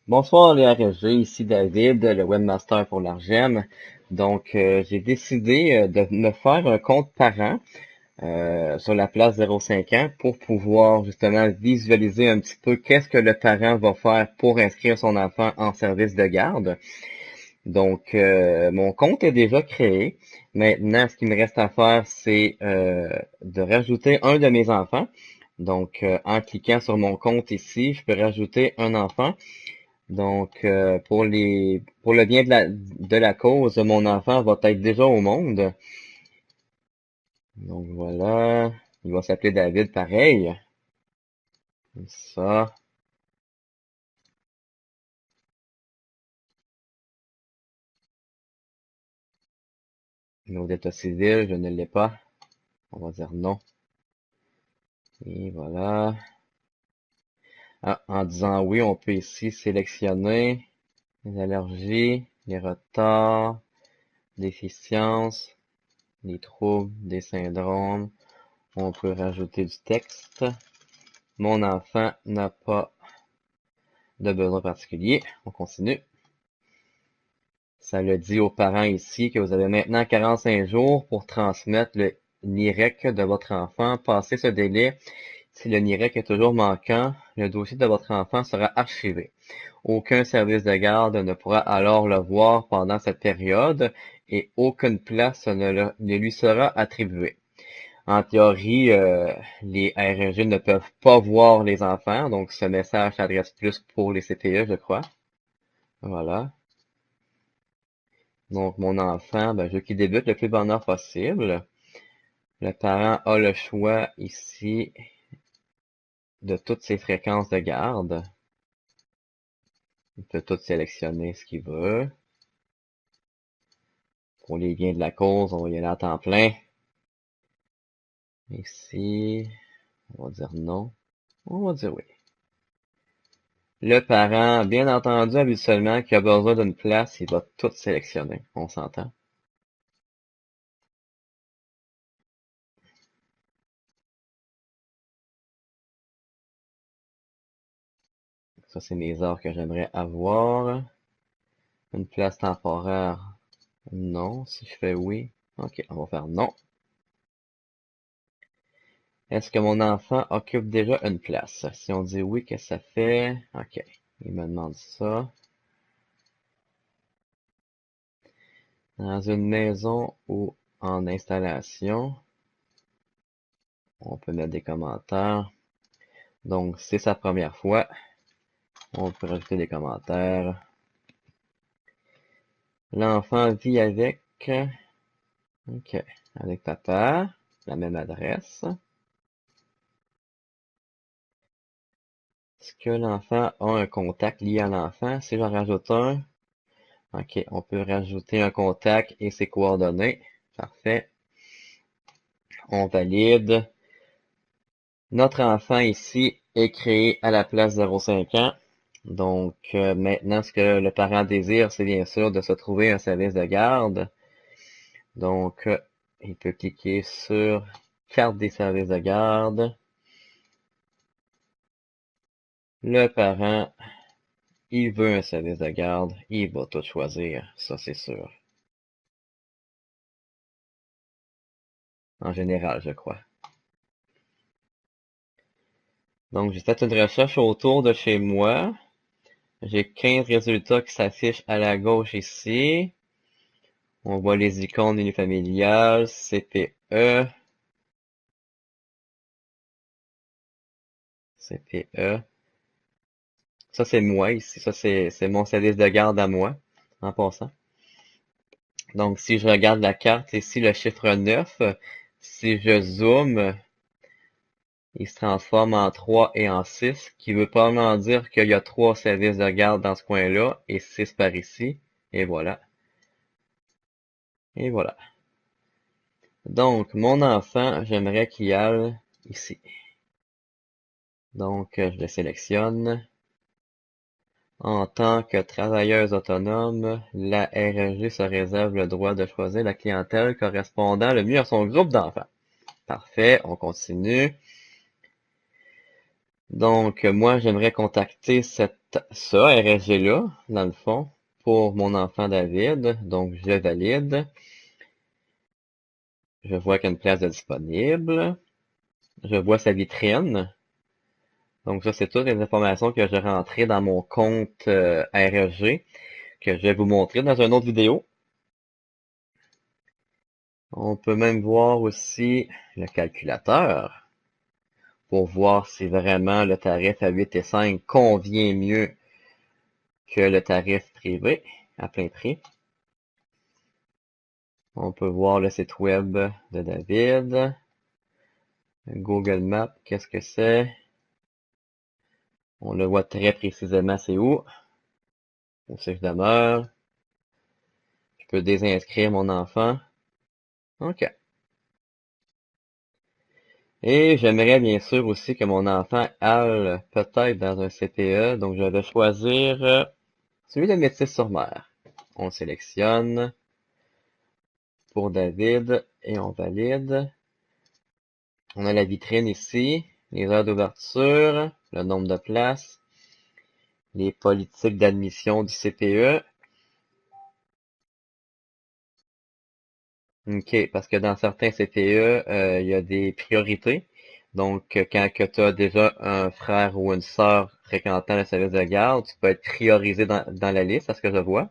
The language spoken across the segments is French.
Bonsoir les RSG, ici David, le webmaster pour l'Argem. Donc, j'ai décidé de me faire un compte parent sur la place 05 ans pour pouvoir justement visualiser un petit peu qu'est-ce que le parent va faire pour inscrire son enfant en service de garde. Donc, mon compte est déjà créé. Maintenant, ce qu'il me reste à faire, c'est de rajouter un de mes enfants. Donc, en cliquant sur mon compte ici, je peux rajouter un enfant. Donc, pour le bien de la cause, mon enfant va être déjà au monde. Donc voilà, il va s'appeler David pareil. Comme ça, nos état civil, je ne l'ai pas. On va dire non. Et voilà. Ah, en disant oui, on peut ici sélectionner les allergies, les retards, déficiences, les troubles, des syndromes. On peut rajouter du texte. Mon enfant n'a pas de besoin particulier. On continue. Ça le dit aux parents ici que vous avez maintenant 45 jours pour transmettre le NIREC de votre enfant. Passé ce délai, si le NIREC est toujours manquant, le dossier de votre enfant sera archivé. Aucun service de garde ne pourra alors le voir pendant cette période et aucune place ne lui sera attribuée. En théorie, les RNG ne peuvent pas voir les enfants, donc ce message s'adresse plus pour les CPE, je crois. Voilà. Donc, mon enfant, je veux qu'il débute le plus bonheur possible. Le parent a le choix ici de toutes ses fréquences de garde. Il peut tout sélectionner ce qu'il veut. Pour les biens de la cause, on va y aller à temps plein. Ici, on va dire non. On va dire oui. Le parent, bien entendu, habituellement, qui a besoin d'une place, il va tout sélectionner. On s'entend. Ça, c'est mes heures que j'aimerais avoir. Une place temporaire, non. Si je fais oui, ok, on va faire non. Est-ce que mon enfant occupe déjà une place? Si on dit oui, qu'est-ce que ça fait? Ok, il me demande ça. Dans une maison ou en installation, on peut mettre des commentaires. Donc, c'est sa première fois. On peut rajouter des commentaires. L'enfant vit avec, ok, avec papa, la même adresse. Est-ce que l'enfant a un contact lié à l'enfant? Si j'en rajoute un, ok, on peut rajouter un contact et ses coordonnées. Parfait. On valide. Notre enfant ici est créé à la place 0,5 ans. Donc maintenant, ce que le parent désire, c'est bien sûr de se trouver un service de garde. Donc, il peut cliquer sur carte des services de garde. Le parent, il veut un service de garde. Il va tout choisir, ça c'est sûr. En général, je crois. Donc, j'ai fait une recherche autour de chez moi. J'ai 15 résultats qui s'affichent à la gauche ici. On voit les icônes unifamiliales, CPE, CPE. Ça, c'est moi ici. Ça, c'est mon service de garde à moi, en passant. Donc, si je regarde la carte ici, le chiffre 9, si je zoome, il se transforme en 3 et en 6, qui veut probablement dire qu'il y a 3 services de garde dans ce coin-là et 6 par ici. Et voilà. Et voilà. Donc, mon enfant, j'aimerais qu'il aille ici. Donc, je le sélectionne. En tant que travailleuse autonome, la RSG se réserve le droit de choisir la clientèle correspondant le mieux à son groupe d'enfants. Parfait, on continue. Donc, moi, j'aimerais contacter ce RSG-là, dans le fond, pour mon enfant David. Donc, je valide. Je vois qu'il y a une place de disponible. Je vois sa vitrine. Donc, ça, c'est toutes les informations que j'ai rentrées dans mon compte RSG, que je vais vous montrer dans une autre vidéo. On peut même voir aussi le calculateur pour voir si vraiment le tarif à 8,5 convient mieux que le tarif privé à plein prix. On peut voir le site web de David. Google Maps, qu'est-ce que c'est? On le voit très précisément c'est où. Où c'est que je demeure. Je peux désinscrire mon enfant. OK. Et j'aimerais bien sûr aussi que mon enfant aille peut-être dans un CPE. Donc je vais choisir celui de Métis-sur-Mer. On sélectionne pour David et on valide. On a la vitrine ici, les heures d'ouverture, le nombre de places, les politiques d'admission du CPE. OK, parce que dans certains CPE, il y a des priorités. Donc, quand tu as déjà un frère ou une sœur fréquentant le service de garde, tu peux être priorisé dans la liste, à ce que je vois.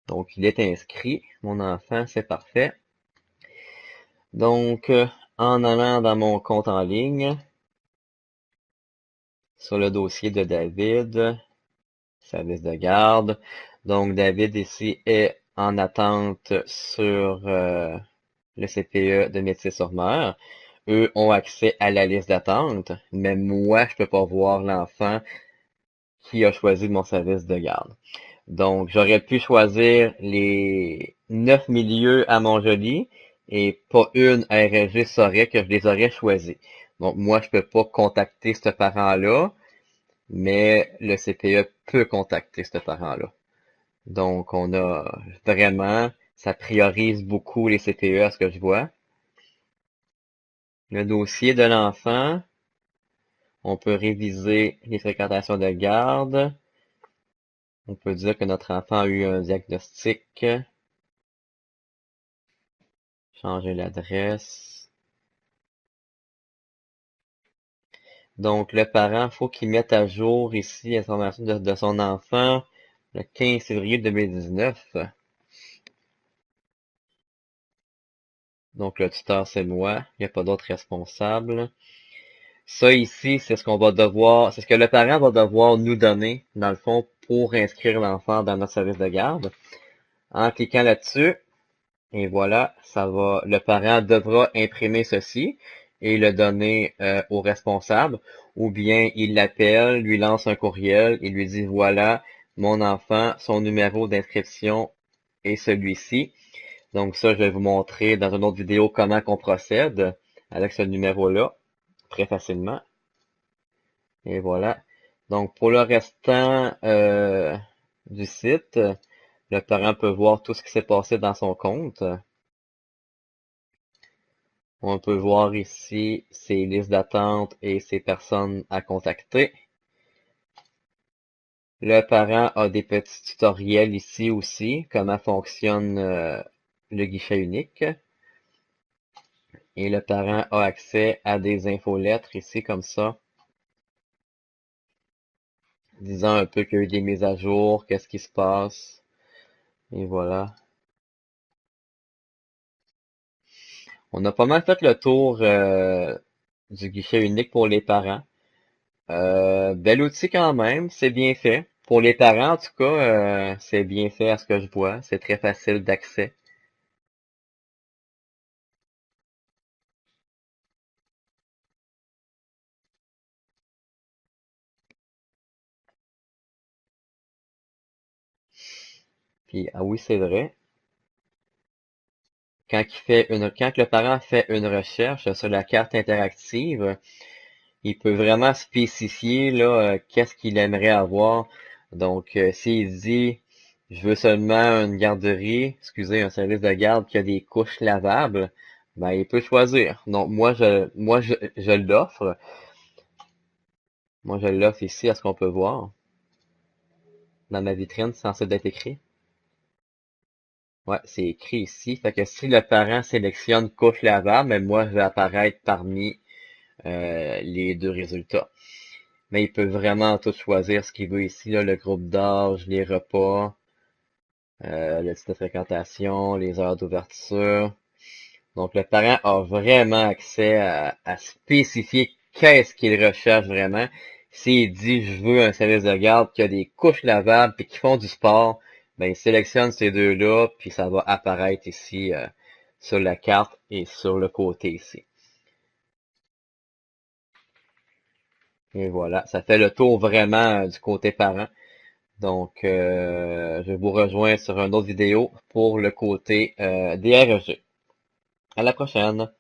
Donc, il est inscrit, mon enfant, c'est parfait. Donc, en allant dans mon compte en ligne, sur le dossier de David, service de garde. Donc, David ici est en attente sur le CPE de Métis-sur-Mer. Eux ont accès à la liste d'attente, mais moi, je peux pas voir l'enfant qui a choisi mon service de garde. Donc, j'aurais pu choisir les 9 milieux à Montjoly et pas une RSG saurait que je les aurais choisis. Donc, moi, je peux pas contacter ce parent-là, mais le CPE peut contacter ce parent-là. Donc, on a vraiment, ça priorise beaucoup les CPE à ce que je vois. Le dossier de l'enfant, on peut réviser les fréquentations de garde. On peut dire que notre enfant a eu un diagnostic. Changer l'adresse. Donc, le parent, faut qu'il mette à jour ici l'information de son enfant le 15 février 2019. Donc, le tuteur, c'est moi. Il n'y a pas d'autre responsable. Ça ici, c'est ce qu'on va devoir, c'est ce que le parent va devoir nous donner, dans le fond, pour inscrire l'enfant dans notre service de garde. En cliquant là-dessus, et voilà, le parent devra imprimer ceci et le donner au responsable, ou bien il l'appelle, lui lance un courriel et lui dit voilà, mon enfant, son numéro d'inscription est celui-ci. Donc ça, je vais vous montrer dans une autre vidéo comment qu'on procède avec ce numéro-là, très facilement. Et voilà. Donc pour le restant du site, le parent peut voir tout ce qui s'est passé dans son compte. On peut voir ici ses listes d'attente et ses personnes à contacter. Le parent a des petits tutoriels ici aussi, comment fonctionne le guichet unique. Et le parent a accès à des infolettres ici comme ça, disant un peu qu'il y a eu des mises à jour, qu'est-ce qui se passe. Et voilà. On a pas mal fait le tour du guichet unique pour les parents. Bel outil quand même, c'est bien fait. Pour les parents, en tout cas, c'est bien fait à ce que je vois. C'est très facile d'accès. Puis, ah oui, c'est vrai. Quand le parent fait une recherche sur la carte interactive, il peut vraiment spécifier là qu'est-ce qu'il aimerait avoir. Donc, s'il dit je veux seulement une garderie, excusez, un service de garde qui a des couches lavables, ben il peut choisir. Donc moi je l'offre. Moi, je l'offre ici à ce qu'on peut voir. Dans ma vitrine, c'est censé d'être écrit. Ouais, c'est écrit ici. Fait que si le parent sélectionne couche lavable, mais moi, je vais apparaître parmi les deux résultats. Mais il peut vraiment tout choisir ce qu'il veut ici, là, le groupe d'âge, les repas, le type de fréquentation, les heures d'ouverture. Donc, le parent a vraiment accès à spécifier qu'est-ce qu'il recherche vraiment. S'il dit, je veux un service de garde qui a des couches lavables et qui font du sport, ben, il sélectionne ces deux-là, puis ça va apparaître ici sur la carte et sur le côté ici. Et voilà, ça fait le tour vraiment du côté parent. Donc, je vous rejoins sur une autre vidéo pour le côté DREG. À la prochaine!